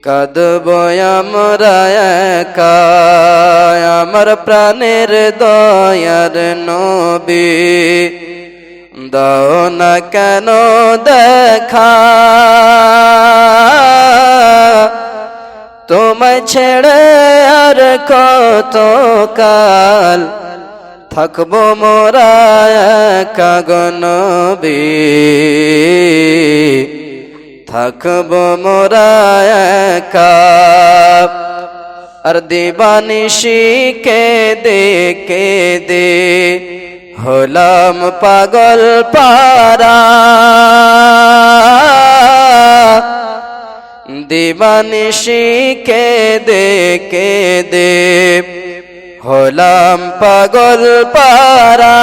কাঁদব আমরা একা আমার প্রাণের দয়ার নবী দাও না কেন দেখা তোমায় ছেড়ে আর কত কাল থাকবো মোরা একা গো নবী থাকবো মোরা একা আর দিবানিশি কেঁদে হলাম পাগল পারা দিবানিশি কেঁদে হলাম পাগল পারা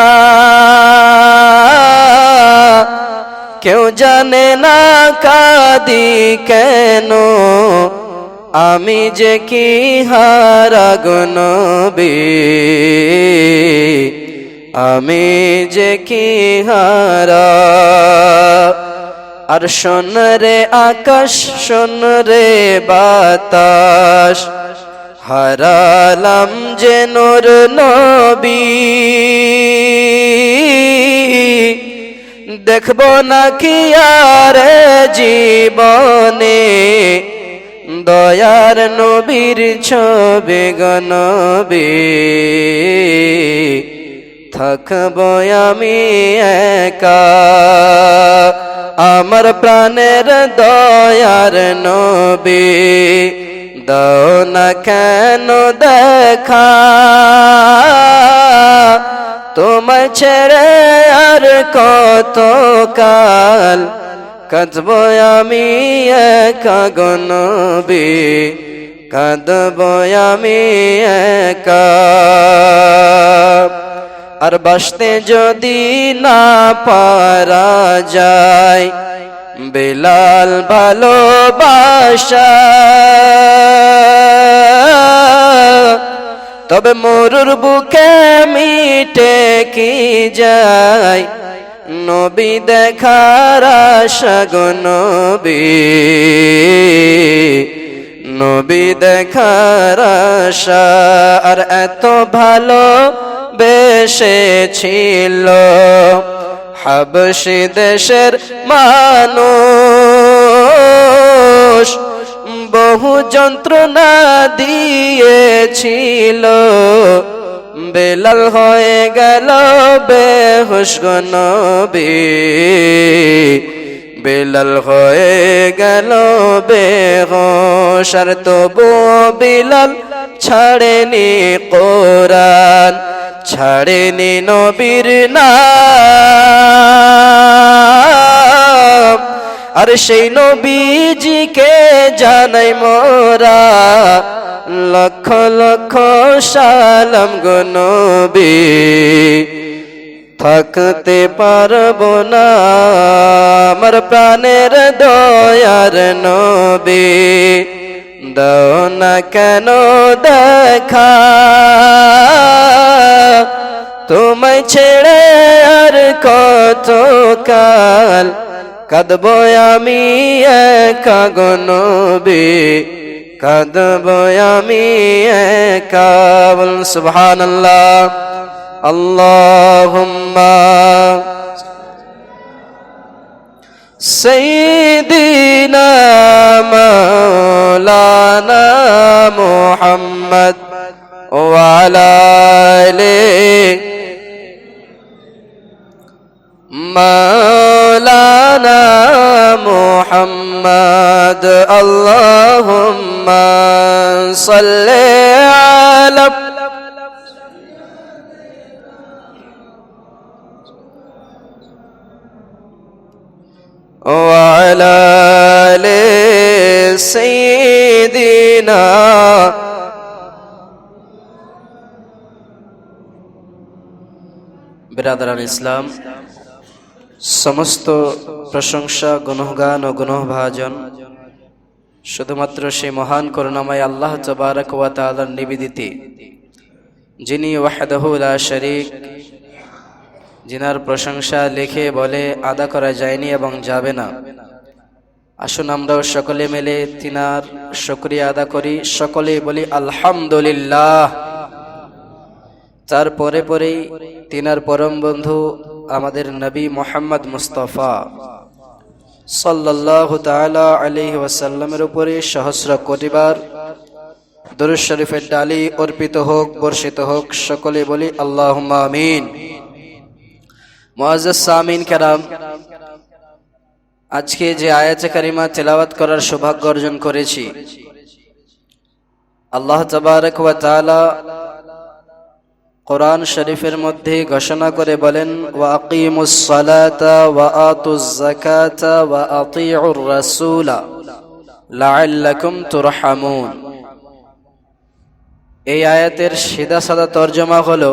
কেউ জানে না কাঁদি কেন আমি যে কি হারা গো নবী আমি যে কি হারা আর শোন রে আকাশ শোন রে বাতাস হারালাম যে নূর নবী দেখবো না কি আর জীবনে দয়ার নবীর ছবি গো নবী থাকবো আমি একা আমার প্রাণের দয়ার নবী দাও না কেন দেখা তোমায় ছেড়ে আর কত কাল কাঁদবো আমি একা গো নবী কাঁদবো আমি একা আর বাসতে যদি না পারা যায় বেলাল ভালোবাসা তবে মরুর বুকে মিটে কি যায় নবী দেখার আশা গো নবী নবী দেখার আশা আর এত ভালো বেসেছিল হাবশী দেশের মানুষ বহু যন্ত্রণা দিয়েছিল বেলাল হয়ে গেল বেহুশ গো নবী বেলাল হয়ে গেল বেহুশ আর তবু বিলাল ছাড়েনি কোরআন ছাড়েনি নবীর নাম আর সেই নবীজিকে জানাই মোরা লক্ষ লক্ষ সালাম গো নবী থাকতে পারবো না আমার প্রাণের দয়ার নবী দাও না কেন দেখা তোমায় ছেড়ে আর কত কাল কাঁদবো আমি একা গো নবী কাঁদবো আমি একা বল সুবহানাল্লাহ আল্লাহুম্মা সাইয়্যিদিনা মাওলানা মুহাম্মদ ওয়া আলা আলিহি মাওলানা মুহাম্মদ আল্লাহুম্মা সাল্লি আলা ওয়া আলা আলি সাইয়্যিদিনা বিরাদরান ইসলাম সমস্ত প্রশংসা গুণগান ও গুণভাজন শুধুমাত্র সেই মহান করুণাময় আল্লাহ তাবারক ওয়া তাআলার নিবেদিত যিনি ওয়াহদাহু লা শারীক जिनार प्रशंसा लिखे बोले आदा करा जायनी एवं जाबे ना আসুন আমরাও সকলে মিলে তিনার শুকরিয়া আদা করি, সকলে বলি আলহামদুলিল্লাহ। তারপরে পরেই তিনার পরম বন্ধু আমাদের নবী মুহাম্মদ মুস্তাফা সাল্লাল্লাহু তাআলা আলাইহি ওয়াসাল্লামের উপরে সহস্র কোটিবার দরুদ শরীফের ডালি অর্পিত হোক, বর্ষিত হোক। সকলে বলি আল্লাহুম্মা আমিন। মুআজ্জাজ সামিন কেরাম, আজকে যে আয়াতে কারিমা তেলাওয়াত করার সৌভাগ্য অর্জন করেছি, আল্লাহ তাবারক ওয়া তাআলা কোরআন শরীফের মধ্যে ঘোষণা করে বলেন, ওয়া আকিমুস সালাতা ওয়া আতুজ যাকাতা ওয়া আতিউর রাসূলা লাআল্লাকুম তুরহামুন। এই আয়াতের সিধা সাদা তরজমা হলো,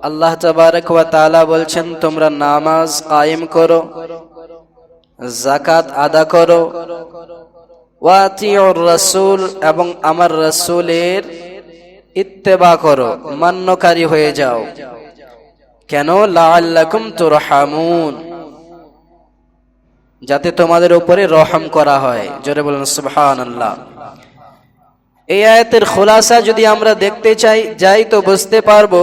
আল্লাহ তাবারক ওয়া তাআলা বলছেন তোমরা নামাজ কায়েম করো, যাকাত আদা করো, ওয়া আতিউর রাসূল এবং আমার রাসূলের ইত্তেবা করো, মান্যকারী হয়ে যাও। কেন? লাআল্লাকুম তুরহামুন, যাতে তোমাদের উপরে রহম করা হয়। জোরে বলুন সুবহানাল্লাহ। এই আয়াতের খুলাসা যদি আমরা দেখতে যাই তো বুঝতে পারবো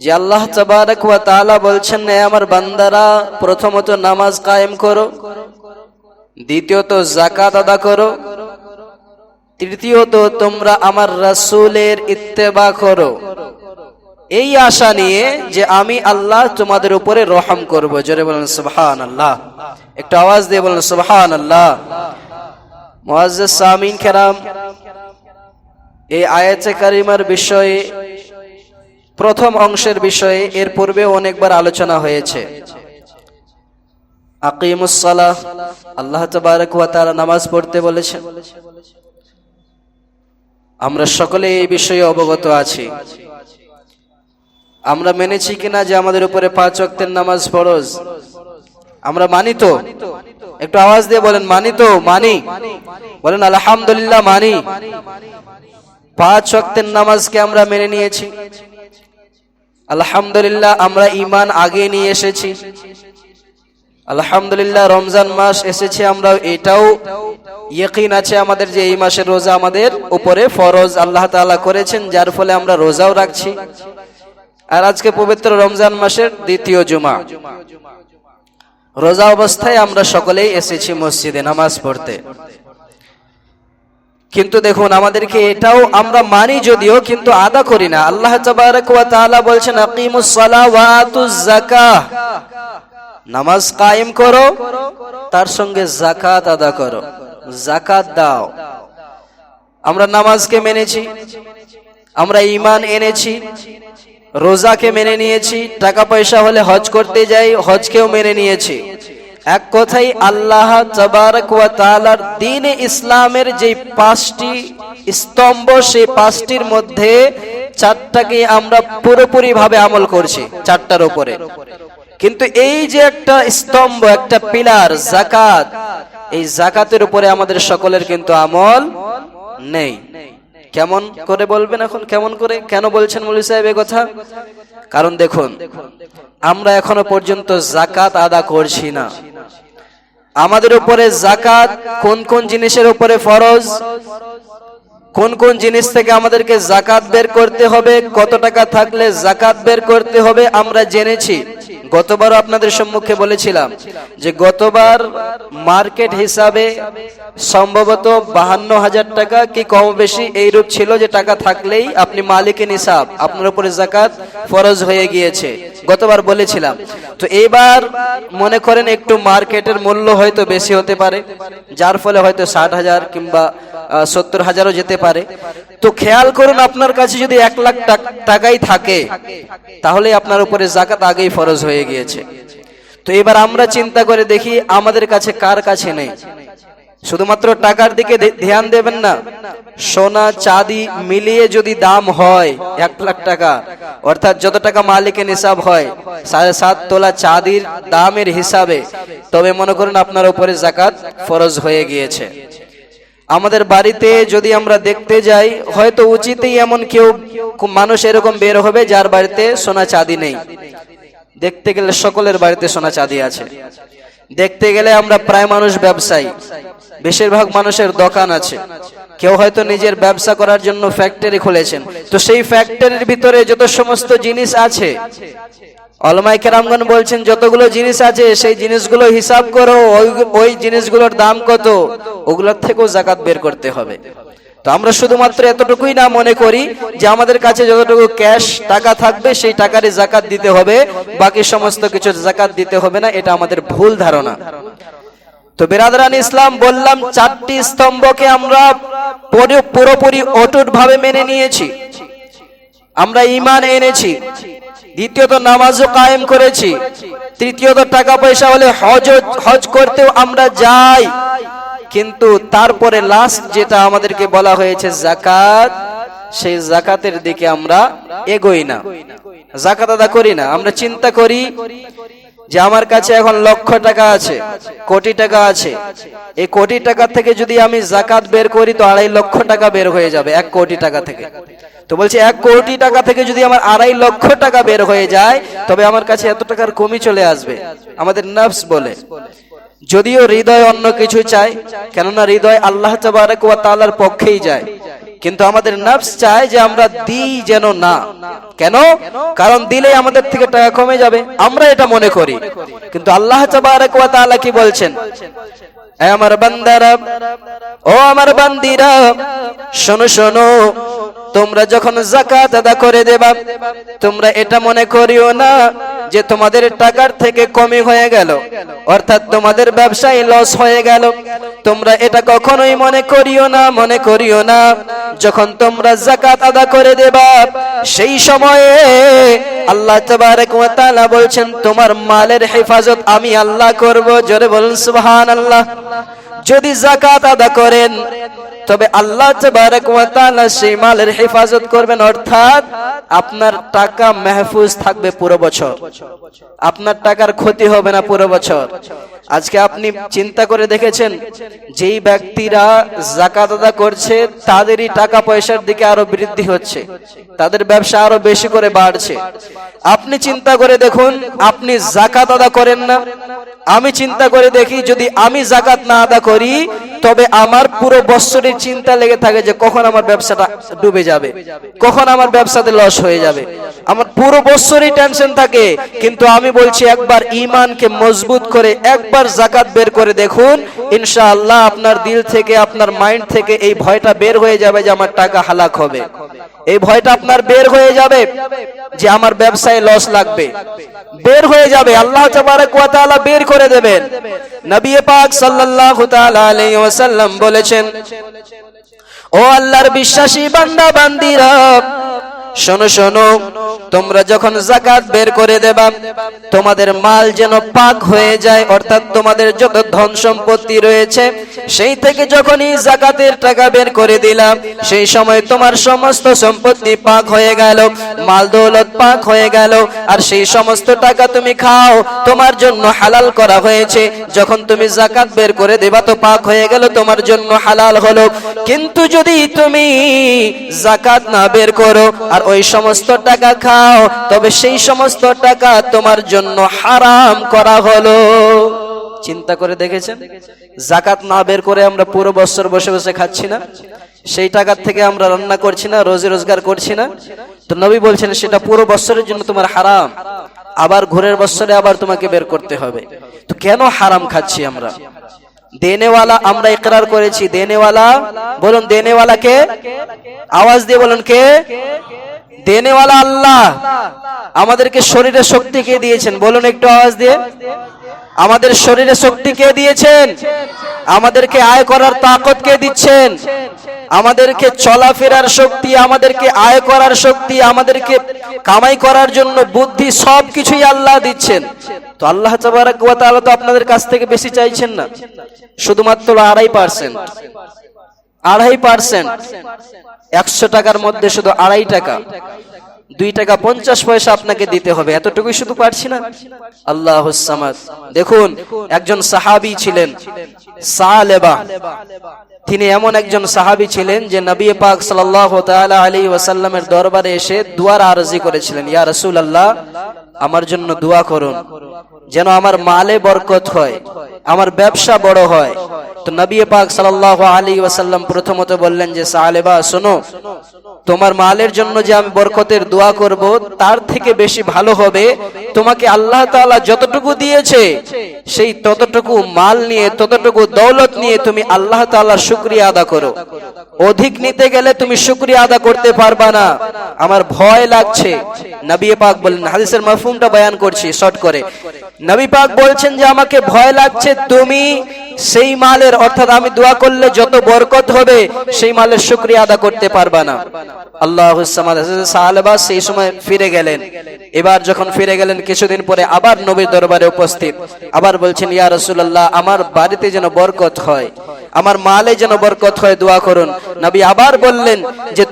যে আল্লাহ তাবারক ওয়া তাআলা বলছেন, হে আমার বান্দারা, প্রথমত নামাজ কায়েম করো, দ্বিতীয়ত যাকাত আদা করো, তৃতীয়ত তোমরা আমার রাসূলের ইত্তেবা করো, এই আশা নিয়ে যে আমি আল্লাহ তোমাদের উপরে রহম করব। জোরে বলুন সুবহানাল্লাহ। একটু আওয়াজ দিয়ে বলুন সুবহানাল্লাহ। মুআজ্জাজ সামিন কেরাম, এই আয়াতে কারিমার বিষয়ে, প্রথম অংশের বিষয়ে এর পূর্বে অনেকবার আলোচনা হয়েছে। আকিমুস সালাহ, আল্লাহ তাবারক ওয়া তাআলা নামাজ পড়তে বলেছেন। আমরা সকলে এই বিষয়ে অবগত আছি। আমরা মেনেছি কিনা যে আমাদের উপরে 5 ওয়াক্তের নামাজ ফরজ? আমরা মানি তো? একটু আওয়াজ দিয়ে বলেন, মানি তো? মানি। বলেন আলহামদুলিল্লাহ, মানি। 5 ওয়াক্তের নামাজকে আমরা মেনে নিয়েছি, আলহামদুলিল্লাহ। আমরা ঈমান আগে নিয়ে এসেছি, আলহামদুলিল্লাহ। রমজান মাস এসেছে, আমরা এটাও ইয়াকিন আছে আমাদের যে এই মাসের রোজা আমাদের উপরে ফরজ আল্লাহ তাআলা করেছেন, যার ফলে আমরা রোজাও রাখছি। আর আজকে পবিত্র রমজান মাসের দ্বিতীয় জুমা, রোজা অবস্থায় আমরা সকলেই এসেছি মসজিদে নামাজ পড়তে। কিন্তু দেখুন, আমাদেরকে এটাও আমরা মানি যদিও, কিন্তু আদা করি না। আল্লাহ তাবারক ওয়া তাআলা বলছেন, আকিমুস সালাহ ওয়া আতুজ যাকাহ, নামাজ কায়েম করো, তার সঙ্গে যাকাত আদা করো, যাকাত দাও। আমরা নামাজকে মেনেছি, আমরা ঈমান এনেছি, রোজাকে মেনে নিয়েছি, টাকা পয়সা হলে হজ করতে যাই, হজকেও মেনে নিয়েছি। এক কথাই আল্লাহ তাবারক ওয়া তাআলার দ্বীন ইসলামের যে 5টি স্তম্ভ, সেই 5টির মধ্যে 4টাকে আমরা পুরোপুরি ভাবে আমল করছি, 4টার উপরে। কিন্তু এই যে একটা স্তম্ভ, একটা পিলার যাকাত, এই যাকাতের উপরে আমাদের সকলের কিন্তু আমল নেই। কেমন করে বলবেন এখন? কেমন করে, কেন বলছেন মৌলভী সাহেব এই কথা? কারণ দেখুন, আমরা এখনো পর্যন্ত যাকাত আদা করছি না। আমাদের উপরে যাকাত কোন কোন জিনিসের উপরে ফরজ, কোন কোন জিনিস থেকে আমাদেরকে যাকাত বের করতে হবে, কত টাকা থাকলে যাকাত বের করতে হবে আমরা জেনেছি। গতবার আপনাদের সম্মুখে বলেছিলাম যে গতবার মার্কেট হিসাবে সম্ভবত 52,000 টাকা কি কম বেশি এইরূপ ছিল, যে টাকা থাকলেই আপনি মালিকে নিসাব, আপনার উপরে যাকাত ফরজ হয়ে গিয়েছে, গতবার বলেছিলাম। তো এবার মনে করেন একটু মার্কেটের মূল্য হয়তো বেশি হতে পারে, যার ফলে হয়তো 60,000 কিংবা 70,000ও যেতে পারে। তো খেয়াল করুন, আপনার কাছে যদি 1 লাখ টাকাই থাকে, তাহলে আপনার উপরে যাকাত আগেই ফরজ হয়ে গিয়েছে। তো এবার আমরা চিন্তা করে দেখি আমাদের কাছে কার কাছে নেই। শুধুমাত্র টাকার দিকে ধ্যান দেবেন না, সোনা চাঁদি মিলিয়ে যদি দাম হয় 1 লাখ টাকা, অর্থাৎ যত টাকা মালিকে নিসাব হয় 7.5 তোলা চাঁদির দামের হিসাবে, তবে মনে করুন আপনার উপরে যাকাত ফরজ হয়ে গিয়েছে। আমাদের বাড়িতে যদি আমরা দেখতে যাই, হয়তো উচিতই এমন কেউ মানুষ এরকম বের হবে যার বাড়িতে সোনা চাঁদি নেই। দেখতে গেলে সকলের বাড়িতে সোনা চাঁদি আছে, দেখতে গেলে আমরা প্রায় মানুষ ব্যবসায়ী, বেশিরভাগ মানুষের দোকান আছে, কেউ হয়তো নিজের ব্যবসা করার জন্য ফ্যাক্টরি খুলেছেন। তো সেই ফ্যাক্টরির ভিতরে যত সমস্ত জিনিস আছে, উলামায়ে কেরামগণ বলছেন যতগুলো জিনিস আছে সেই জিনিসগুলো হিসাব করো, ওই জিনিসগুলোর দাম কত, ওগুলোর থেকেও যাকাত বের করতে হবে। তো আমরা শুধুমাত্র এতটুকুই না মনে করি যে আমাদের কাছে যতটুকু ক্যাশ টাকা থাকবে সেই টাকারই যাকাত দিতে হবে, বাকি সমস্ত কিছু যাকাত দিতে হবে না, এটা আমাদের ভুল ধারণা। তো বিরাদরান ইসলাম, বললাম চারটি স্তম্ভকে আমরা পুরোপুরি অটুট ভাবে মেনে নিয়েছি, আমরা ঈমান এনেছি, দ্বিতীয়ত নামাজও কায়েম করেছি, তৃতীয়ত টাকা পয়সা হলে হজ করতেও আমরা যাই, কিন্তু তারপরে লাস্ট যেটা আমাদেরকে বলা হয়েছে যাকাত, সেই যাকাতের দিকে আমরা এগোই না, যাকাত আদা করি না। আমরা চিন্তা করি যে আমার কাছে এখন লক্ষ টাকা আছে, কোটি টাকা আছে, এই কোটি টাকা থেকে যদি আমি যাকাত বের করি তো 2.5 লক্ষ টাকা বের হয়ে যাবে 1 কোটি টাকা থেকে। তো বলছি 1 কোটি টাকা থেকে যদি আমার 2.5 লক্ষ টাকা বের হয়ে যায় তবে আমার কাছে এত টাকার কমই চলে আসবে, আমাদের নফস বলে। যদিও হৃদয় অন্য কিছু চায়, কেননা হৃদয় আল্লাহ তাবারক ওয়া তাআলার পক্ষেই যায়, কিন্তু আমাদের নফস চায় যে আমরা দিই যেন না। কেন? কারণ দিলে আমাদের থেকে টাকা কমে যাবে, আমরা এটা মনে করি। কিন্তু আল্লাহ তাবারক ওয়া তাআলা কি বলছেন? এ আমার বান্দারা, ও আমার বান্দিরা, শোনো শোনো, তোমরা যখন যাকাত আদা করে দেবা তোমরা এটা মনে করিও না যে তোমাদের টাকার থেকে কমই হয়ে গেল, অর্থাৎ তোমাদের ব্যবসায় লস হয়ে গেল। তোমরা এটা কখনোই মনে করিও না। যখন তোমরা যাকাত আদা করে দেবা সেই সময়ে আল্লাহ তাবারক ওয়া তাআলা বলছেন তোমার মালের হেফাজত আমি আল্লাহ করব। জোরে বলুন সুবহানাল্লাহ। যদি যাকাত আদা করেন তবে আল্লাহ তাবারক ওয়া তাআলা সেই মালের হেফাজত করবেন, অর্থাৎ আপনার টাকা মাহফুজ থাকবে পুরো বছর, আপনার টাকার ক্ষতি হবে না পুরো বছর। আজকে আপনি চিন্তা করে দেখেছেন যেই ব্যক্তিরা যাকাত আদা করছে তাদেরই টাকা পয়সার দিকে আরো বৃদ্ধি হচ্ছে, তাদের ব্যবসা আরো বেশি করে বাড়ছে। আপনি চিন্তা করে দেখুন, আপনি যাকাত আদা করেন না, আমি চিন্তা করে দেখি যদি আমি যাকাত না আদা করি তবে আমার পুরো বছরের চিন্তা লেগে থাকে যে কখন আমার ব্যবসাটা ডুবে যাবে, কখন আমার ব্যবসাতে লস হয়ে যাবে, আমার পুরো বছরই টেনশন থাকে। কিন্তু আমি বলছি একবার ঈমানকে মজবুত করে একবার যাকাত বের করে দেখুন, ইনশাআল্লাহ আপনার দিল থেকে, আপনার মাইন্ড থেকে এই ভয়টা বের হয়ে যাবে যে আমার টাকা হালাক হবে, এই ভয়টা আপনার বের হয়ে যাবে যে আমার ব্যবসায় লস লাগবে, বের হয়ে যাবে। আল্লাহ তাবারক ওয়া তাআলা বের করে দেবেন। নবী পাক সাল্লাল্লাহু তাআলা আলাইহি ওয়াসাল্লাম বলেছেন, ও আল্লাহর বিশ্বাসী বান্দা বান্দিরা, শোনো শোনো, তোমরা যখন যাকাত বের করে দেবা তোমাদের মাল যেন পাক হয়ে যায়, অর্থাৎ তোমাদের যত ধন সম্পত্তি রয়েছে সেই থেকে যখনই যাকাতের টাকা বের করে দিলাম সেই সময় তোমার সমস্ত সম্পত্তি পাক হয়ে গেল, মাল দৌলত পাক হয়ে গেল, আর সেই সমস্ত টাকা তুমি খাও, তোমার জন্য হালাল করা হয়েছে। যখন তুমি যাকাত বের করে দেবা তো পাক হয়ে গেল, তোমার জন্য হালাল হলো। কিন্তু যদি তুমি যাকাত না বের করো আর ওই সমস্ত টাকা খাও তবে সেই সমস্ত টাকা তোমার জন্য হারাম করা হলো। চিন্তা করে দেখেছেন, যাকাত না বের করে আমরা পুরো বছর বসে বসে খাচ্ছি না, সেই টাকার থেকে আমরা রান্না করছি না, রোজি রোজগার করছি না, তো নবী বলছেন সেটা পুরো বছরের জন্য তোমার হারাম, আবার ঘরের বছরে আবার তোমাকে বের করতে হবে। তো কেন হারাম খাচ্ছি আমরা? দেনেওয়ালা আমরা ইকরার করেছি, দেনেওয়ালা বলুন, দেনেওয়ালা কে? আওয়াজ দিয়ে বলুন কে? দেনেওয়ালা আল্লাহ। আমাদেরকে শরীরে শক্তি কে দিয়েছেন? বলুন একটু আওয়াজ দিয়ে। আমাদের শরীরে শক্তি কে দিয়েছেন? আমাদেরকে আয় করার তাকত কে দিচ্ছেন? আমাদেরকে চলাফেরার শক্তি, আমাদেরকে আয় করার শক্তি, আমাদেরকে কামাই করার জন্য বুদ্ধি, সবকিছুই আল্লাহ দিচ্ছেন। তো আল্লাহ তাবারক ওয়া তাআলা তো আপনাদের কাছ থেকে বেশি চাইছেন না, শুধুমাত্র 2.5%। 2.5%, 100 টাকার মধ্যে শুধু 2.5 টাকা, 2 টাকা 50 পয়সা আপনাকে দিতে হবে, এতটুকুই শুধু পারছি না। আল্লাহুস সামাদ। দেখুন একজন সাহাবী ছিলেন সালেবা, তিনি এমন একজন সাহাবী ছিলেন যে নবী পাক সাল্লাল্লাহু তাআলা আলাইহি ওয়াসাল্লামের দরবারে এসে দুয়ার আরজি করেছিলেন, ইয়া রাসূলুল্লাহ আমার জন্য দোয়া করুন যেন আমার মালে বরকত হয়, আমার ব্যবসা বড় হয়। তো নবী পাক সাল্লাল্লাহু আলাইহি ওয়াসাল্লাম প্রথমত বললেন যে সালেবা শোনো, তোমার মালের জন্য যে আমি বরকতের দোয়া করব তার থেকে বেশি ভালো হবে তোমাকে আল্লাহ তাআলা যতটুকু দিয়েছে সেই ততটুকু মাল নিয়ে, ততটুকু দৌলত নিয়ে তুমি আল্লাহ তাআলার শুকরিয়া আদা করো। অধিক নিতে গেলে তুমি শুকরিয়া আদা করতে পারবা না, আমার ভয় লাগছে। নবী পাক বলেন, হাদিসের মাফহুমটা বয়ান করছি শর্ট করে। নবী পাক বলছেন যে আমাকে ভয় লাগছে তুমি সেই মালের, অর্থাৎ আমি দোয়া করলে যত বরকত হবে সেই মালের শুকরিয়া আদা করতে পারবা না। আল্লাহুস সামাদ। সাহাবা সেই সময় ফিরে গেলেন। এবার যখন ফিরে গেলেন কিছুদিন পরে আবার নবীর দরবারে উপস্থিত, আবার বলছেন ইয়া রাসূলুল্লাহ আমার বাড়িতে যেন বরকত হয়, আমার মালে যেন বরকত হয়, দোয়া করুন। নবী আবার বললেন যে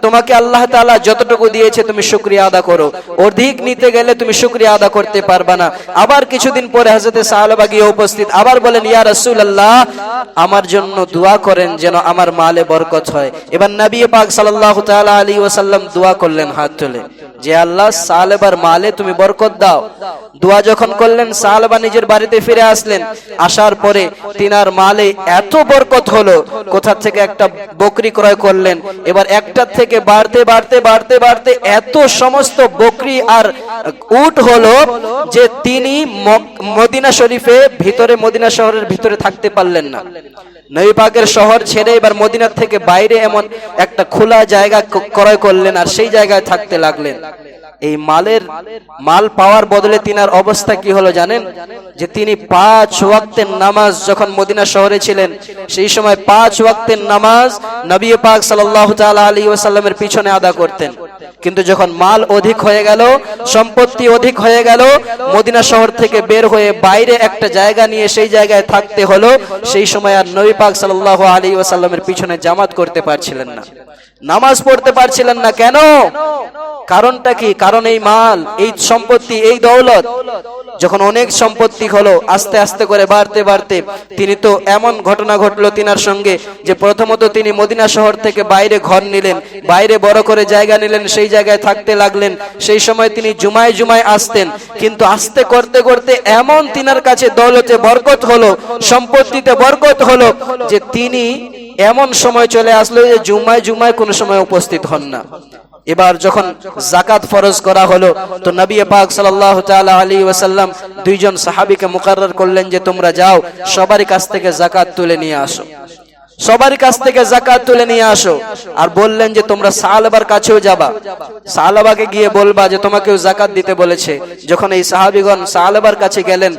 তোমাকে আল্লাহ তাআলা যতটুকু দিয়েছে তুমি শুকরিয়া আদা করো, অধিক নিতে গেলে তুমি শুকরিয়া আদা করতে পারবা না। আবার কিছুদিন পরে হযরত সাহাবা গিয়ে উপস্থিত, আবার বলেন ইয়া রাসূলুল্লাহ আমার জন্য দোয়া করেন যেন আমার মালে বরকত হয়। এবার নবী পাক সাল্লাল্লাহু তাআলা আলাইহি ওয়াসাল্লাম দোয়া করলেন হাত তুলে যে আল্লাহ সালেবার মালে তুমি বরকত দাও। দোয়া যখন করলেন সালেবা নিজের বাড়িতে ফিরে আসলেন। আসার পরে তিনার মালে এত বরকত হলো, কোথা থেকে একটা বকরি ক্রয় করলেন। এবার একটার থেকে বাড়তে বাড়তে বাড়তে বাড়তে এত সমস্ত বকরি আর উট হলো যে তিনি মদিনা শরীফে ভিতরে, মদিনা শহরের ভিতরে থাকতে পারলেন না। নবী পাকের শহর ছেড়ে এবার মদিনার থেকে বাইরে এমন একটা খোলা জায়গা ক্রয় করলেন আর সেই জায়গায় থাকতে লাগলেন। এই মাল পাওয়ার বদলে তিনার অবস্থা কি হলো জানেন? যে তিনি 5 ওয়াক্তের নামাজ যখন মদিনা শহরে ছিলেন সেই সময় 5 ওয়াক্তের নামাজ নবী পাক সাল্লাল্লাহু তাআলা আলাইহি ওয়াসাল্লামের পিছনে আদা করতেন। কিন্তু যখন মাল অধিক হয়ে গেল, সম্পত্তি অধিক হয়ে গেল, মদিনা শহর থেকে বের হয়ে বাইরে একটা জায়গা নিয়ে সেই জায়গায় থাকতে হলো। সেই সময় আর নবী পাক সাল্লাল্লাহু আলাইহি ওয়াসাল্লামের পিছনে জামাত করতে পারছিলেন না, নামাজ পড়তে পারছিলেন না। কেন? কারণটা কি? কারণ এই মাল, এই সম্পত্তি, এই দৌলত। যখন অনেক সম্পত্তি হলো আস্তে আস্তে করে বাড়তে বাড়তে তিনি তো এমন ঘটনা ঘটলো তিনার সঙ্গে যে প্রথমত তিনি মদিনা শহর থেকে বাইরে ঘর নিলেন, বাইরে বড় করে জায়গা নিলেন, সেই জায়গায় থাকতে লাগলেন। সেই সময় তিনি জুমায় জুমায় আসতেন, কিন্তু আস্তে করতে করতে এমন তিনার কাছে দৌলতে বরকত হলো, সম্পত্তিতে বরকত হলো যে তিনি এমন সময় চলে আসলো যে জুমায় জুমায় কোনো সময় উপস্থিত হন না। এবার যখন যাকাত ফরজ করা হলো তো নবী পাক সাল্লাল্লাহু তাআলা আলাইহি ওয়াসাল্লাম দুইজন সাহাবীকে মুকাররর করলেন যে তোমরা যাও সবার কাছ থেকে যাকাত তুলে নিয়ে আসো, সবার কাছ থেকে যাকাত তুলে নিয়ে আসো। আর বললেন যে তোমরা সাহাবার কাছেও যাবা, সাহাবাকে গিয়ে বলবা যে তোমাকেও যাকাত দিতে বলেছে। যখন এই সাহাবীগণ সাহাবার কাছে গেলেন,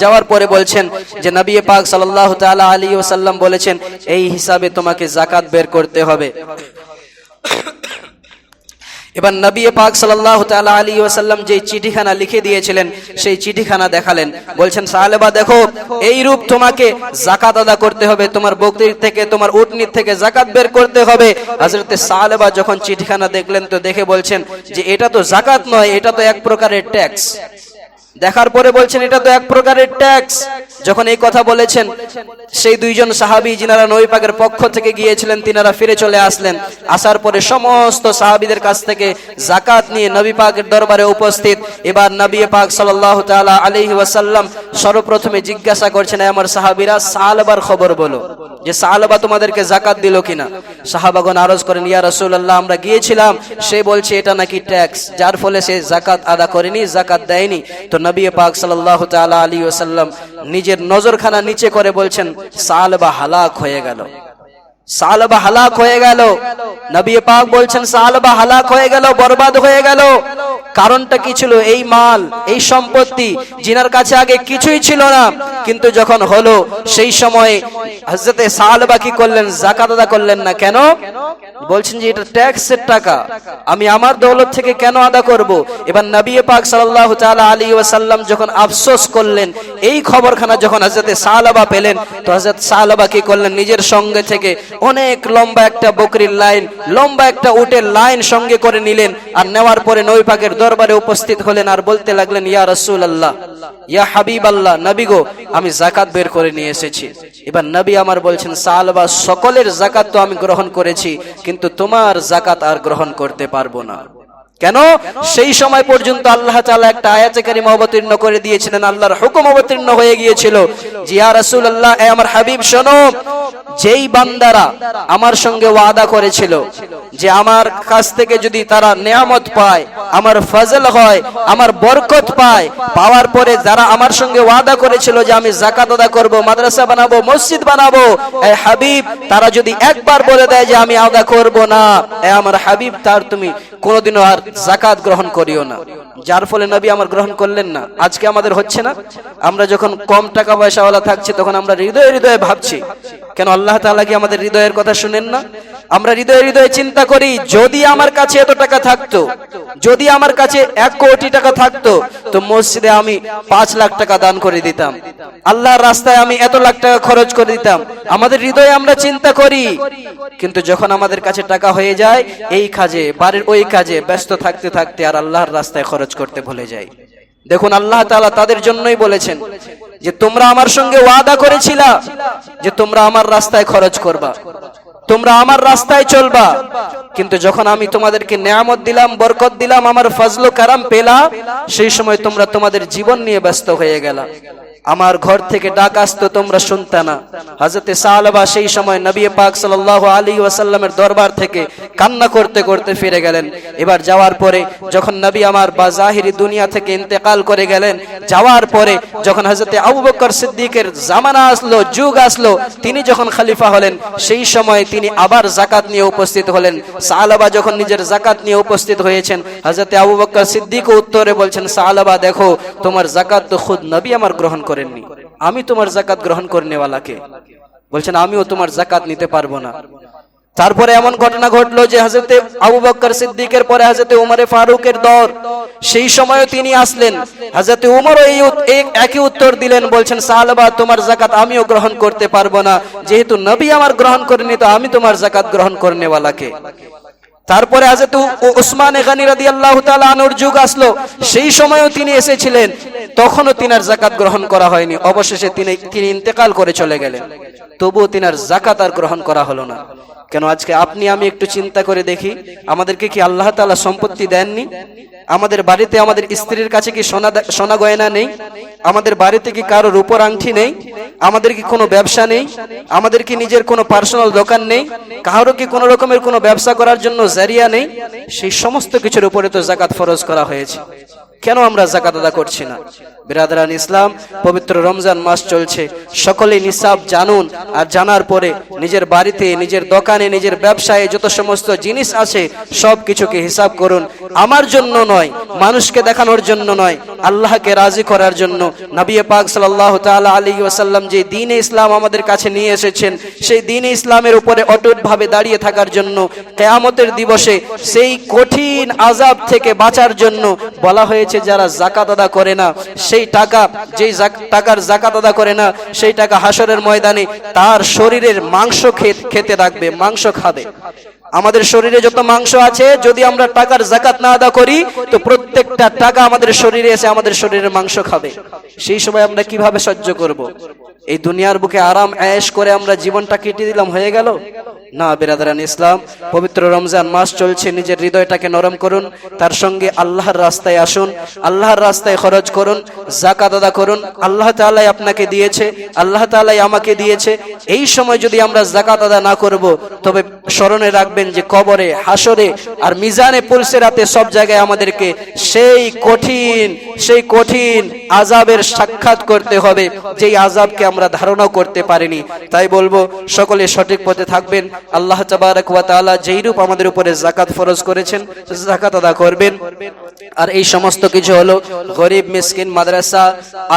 যাওয়ার পরে বলছেন যে নবী পাক সাল্লাল্লাহু তাআলা আলাইহি ওয়াসাল্লাম বলেছেন এই হিসাবে তোমাকে যাকাত বের করতে হবে। এবার নবী পাক সাল্লাল্লাহু তাআলা আলাইহি ওয়াসাল্লাম যে চিঠিখানা লিখে দিয়েছিলেন সেই চিঠিখানা দেখালেন। বলছেন সাহাবা দেখো এই রূপ তোমাকে যাকাত আদা করতে হবে, তোমার বকরির থেকে, তোমার উটনির থেকে যাকাত বের করতে হবে। হযরতে সাহাবা যখন চিঠিখানা দেখলেন তো দেখে বলছেন যে এটা তো যাকাত নয়, এটা তো এক প্রকারের ট্যাক্স। দেখার পরে বলছেন এটা তো এক প্রকারের ট্যাক্স। যখন এই কথা বলেছেন সেই দুইজন সাহাবী যিনারা নবী পাকের পক্ষ থেকে গিয়েছিলেন তিনারা ফিরে চলে আসলেন। আসার পরে সমস্ত সাহাবীদের কাছ থেকে যাকাত নিয়ে নবী পাকের দরবারে উপস্থিত। এবার নবী পাক সাল্লাল্লাহু তাআলা আলাইহি ওয়াসাল্লাম সর্বপ্রথমে জিজ্ঞাসা করছেন আমার সাহাবীরা সালবার খবর বলো যে সালবা তোমাদেরকে যাকাত দিল কিনা। সাহাবাগণ আরজ করেন ইয়া রাসূলুল্লাহ আমরা গিয়েছিলাম, সে বলছে এটা নাকি ট্যাক্স, যার ফলে সে যাকাত আদা করেনি, যাকাত দেয়নি। তো নবী পাক সাল্লাল্লাহু তাআলা আলাইহি ওয়াসাল্লাম নিজের নজরখানা নিচে করে বলছেন সালবা হালাক হয়ে গেল, সালবা হালাক হয়ে গেল। নবী পাক বলছেন সালবা হালাক হয়ে গেল, বরবাদ হয়ে গেল। কারণটা কি ছিল? এই মাল, এই সম্পত্তি জিনার কাছে আগে কিছুই ছিল না, কিন্তু যখন হলো সেই সময় হযরতে সালবা কি করলেন? যাকাত আদা করলেন না। কেন? বলছেন যে এটা ট্যাক্সের টাকা, আমি আমার দৌলত থেকে কেন আদা করব? এবার নবী পাক সাল্লাল্লাহু তাআলা আলাইহি ওয়াসাল্লাম যখন আফসোস করলেন, এই খবরখানা যখন হযরতে সালবা পেলেন তো হযরত সালবা কি করলেন? নিজের সঙ্গে থেকে অনেক লম্বা একটা বকরির লাইন, লম্বা একটা উটের লাইন সঙ্গে করে নিলেন। আর নেওয়ার পরে নবী পাকের দরবারে উপস্থিত হলেন আর বলতে লাগলেন ইয়া রাসূলুল্লাহ, ইয়া হাবিবাল্লাহ, নবী গো আমি যাকাত বের করে নিয়ে এসেছি। এবার নবী আমার বলছেন সালবা সকলের যাকাত তো আমি গ্রহণ করেছি, কিন্তু তোমার যাকাত আর গ্রহণ করতে পারবো না। কেন? সেই সময় পর্যন্ত আল্লাহ তাআলা একটা আয়াতে কারিমা অবতীর্ণ করে দিয়েছিলেন, আল্লাহর হুকুম অবতীর্ণ হয়ে গিয়েছিল যে ইয়া রাসূলুল্লাহ, এ আমার হাবিব শোনো, যেই বান্দারা আমার সঙ্গে ওয়াদা করেছিল যে আমার কাছ থেকে যদি তারা নিয়ামত পায়, আমার ফজল হয়, আমার বরকত পায়, পাওয়ার পরে যারা আমার সঙ্গে ওয়াদা করেছিল যে আমি যাকাত আদা করব, মাদ্রাসা বানাবো, মসজিদ বানাবো, এ হাবিব তারা যদি একবার বলে দেয় যে আমি আদা করব না, এ আমার হাবিব তার তুমি কোনোদিনও আর যাকাত গ্রহণ করিও না। যার ফলে নবী আমার গ্রহণ করলেন না। আজকে আমাদের হচ্ছে না, আমরা যখন কম টাকা পয়সাওয়ালা থাকছি তখন আমরা হৃদয়ে হৃদয়ে ভাবছি, কেন আল্লাহ তাআলা কি আমাদের হৃদয়ের কথা শুনেন না? আমরা হৃদয়ে হৃদয়ে চিন্তা করি, যদি আমার কাছে এত টাকা থাকতো, যদি আমার কাছে 1 কোটি টাকা থাকতো, তো মসজিদে আমি 5 লাখ টাকা দান করে দিতাম, আল্লাহর রাস্তায় আমি এত লাখ টাকা খরচ করে দিতাম। আমাদের হৃদয়ে আমরা চিন্তা করি, কিন্তু যখন আমাদের কাছে টাকা হয়ে যায়, এই কাজে বাড়ির ওই কাজে ব্যস্ত থাকতে থাকতে আর আল্লাহর রাস্তায় খরচ করতে ভুলে যাই। দেখুন, আল্লাহ তাআলা তাদের জন্যই বলেছেন যে তোমরা আমার সঙ্গে ওয়াদা করেছিলা যে তোমরা আমার রাস্তায় খরচ করবা, তোমরা আমার রাস্তায় চলবা, কিন্তু যখন আমি তোমাদেরকে নিয়ামত দিলাম, বরকত দিলাম, আমার ফজল ও কারাম পেলা, সেই সময় তোমরা তোমাদের জীবন নিয়ে ব্যস্ত হয়ে গেলা। আমার ঘর থেকে ডাক আসতো, তোমরা শুনতে না। হযরতে সাহাবা সেই সময় নবী পাক সাল্লাল্লাহু আলাইহি ওয়াসাল্লামের দরবার থেকে কান্না করতে করতে ফিরে গেলেন। এবার যাওয়ার পরে যখন নবী আমার বাজাহিরি দুনিয়া থেকে ইন্তেকাল করে গেলেন, যাওয়ার পরে যখন হযরতে আবু বকর সিদ্দিকের জামানা আসলো, যুগ আসলো, তিনি যখন খলিফা হলেন, সেই সময় তিনি আবার যাকাত নিয়ে উপস্থিত হলেন। সাহাবা যখন নিজের যাকাত নিয়ে উপস্থিত হয়েছেন, হযরতে আবু বকর সিদ্দিক উত্তরে বলছেন, সাহাবা দেখো, তোমার যাকাত তো খুদ নবী আমার গ্রহণ করেননি, আমি তোমার যাকাত গ্রহণ করনেওয়ালাকে। বলছেন আমিও তোমার যাকাত নিতে পারবো না। তারপরে এমন ঘটনা ঘটলো যে হযরতে আবু বকর সিদ্দিকের পরে হযরতে উমরে ফারুকের দৌর, সেই সময়ও তিনি আসলেন। হযরতে উমরও এই একই উত্তর দিলেন, বলছেন সাহাবা তোমার যাকাত আমিও গ্রহণ করতে পারবো না, যেহেতু নবী আমার গ্রহণ করেনি, তো আমি তোমার যাকাত গ্রহণ করনেওয়ালাকে। তারপরে হযরত উসমানে গনি রাদিয়াল্লাহু তাআলা আনহুর যুগ আসলো, সেই সময়ও তিনি এসেছিলেন, তখনও তিনার যাকাত গ্রহণ করা হয়নি। অবশেষে তিনি ইন্তেকাল করে চলে গেলেন, তবুও তিনার যাকাত আর গ্রহণ করা হলো না। কেন? আজকে আপনি আমি একটু চিন্তা করে দেখি, আমাদেরকে কি আল্লাহ তাআলা সম্পত্তি দেননি? আমাদের বাড়িতে আমাদের স্ত্রীর কাছে কি সোনা গয়না নেই? আমাদের বাড়িতে কি কারো রূপোর আংটি নেই? আমাদের কি কোনো ব্যবসা নেই? আমাদের কি নিজের কোনো পার্সোনাল দোকান নেই? কারো কি কোনো রকমের কোনো ব্যবসা করার জন্য জারিয়া নেই? সেই সমস্ত কিছুর উপরে তো যাকাত ফরজ করা হয়েছে। কেন আমরা যাকাত আদা করছি না? বিরাদরান ইসলাম, পবিত্র রমজান মাস চলছে, সকলেই নিসাব জানুন, আর জানার পরে নিজের বাড়িতে, নিজের দোকানে, নিজের ব্যবসায় যত সমস্ত জিনিস আছে সব কিছুকে হিসাব করুন। আমার জন্য নয়, মানুষকে দেখানোর জন্য নয়, আল্লাহকে রাজি করার জন্য। নবী পাক সাল্লাল্লাহু তাআলা আলাইহি ওয়াসাল্লাম যে দ্বীন ইসলাম আমাদের কাছে নিয়ে এসেছেন, সেই দ্বীন ইসলামের উপরে অটুটভাবে দাঁড়িয়ে থাকার জন্য, কিয়ামতের দিবসে সেই কঠিন আযাব থেকে বাঁচার জন্য বলা হয়েছে যারা যাকাত আদা করে না, সেই টাকা, যেই টাকার যাকাত আদা করে না, সেই টাকা হাসরের ময়দানে তার শরীরের মাংস খেতে রাখবে, মাংস খাবে। আমাদের শরীরে যত মাংস আছে, যদি আমরা টাকার যাকাত না আদা করি, তো প্রত্যেকটা টাকা আমাদের শরীরে এসে আমাদের শরীরের মাংস খাবে। সেই সময় আমরা কিভাবে সহ্য করব? এই দুনিয়ার বুকে আরাম আয়েশ করে আমরা জীবনটা কেটে দিলাম, হয়ে গেল না। বিরাদরান ইসলাম, পবিত্র রমজান মাস চলছে, নিজের হৃদয়টাকে নরম করুন, তার সঙ্গে আল্লাহর রাস্তায় আসুন, আল্লাহর রাস্তায় খরচ করুন, যাকাত আদা করুন। আল্লাহ তাআলাই আপনাকে দিয়েছে, আল্লাহ তাআলাই আমাকে দিয়েছে। এই সময় যদি আমরা যাকাত আদা না করব, তবে স্মরণে রাখবেন যে কবরে, হাসরে আর মিজানে পুলসিরাতে সব জায়গায় আমাদেরকে সেই কঠিন আযাবের সাক্ষাৎ করতে হবে, যেই আযাবকে আমরা ধারণা করতে পারিনি। তাই বলবো, সকলে সঠিক পথে থাকবেন। আল্লাহ তাবারক ওয়া তাআলা যেই রূপ আমাদের উপরে যাকাত ফরজ করেছেন, যাকাত আদা করবেন। আর এই সমস্ত কিছু হলো গরিব, মিসকিন, মাদ্রাসা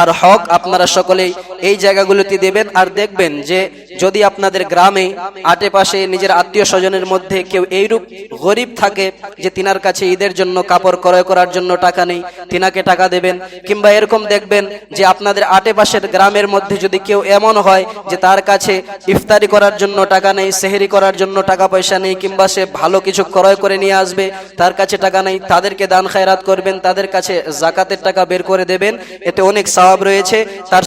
আর হক, আপনারা সকলেই এই জায়গাগুলোতে দেবেন। আর দেখবেন যে যদি আপনাদের গ্রামে আশেপাশে নিজের আত্মীয় স্বজনের মধ্যে কেউ এইরূপ গরিব থাকে যে তিনার কাছে ঈদের জন্য কাপড় ক্রয় করার জন্য টাকা নেই, তিনাকে টাকা দেবেন। কিংবা এরকম দেখবেন যে আপনাদের আশেপাশের গ্রামের মধ্যে যদি কেউ এমন হয় যে তার কাছে ইফতারি করার জন্য টাকা নেই, সেহরি করার জন্য টাকা পয়সা নেই, কিংবা সে ভালো কিছু ক্রয় করে নিয়ে আসবে, তার কাছে টাকা নেই, তাদেরকে দান খায়রাত করবেন, তাদের কাছে যাকাতের টাকা বের করে দেবেন, এতে অনেক সওয়াব রয়েছে। তার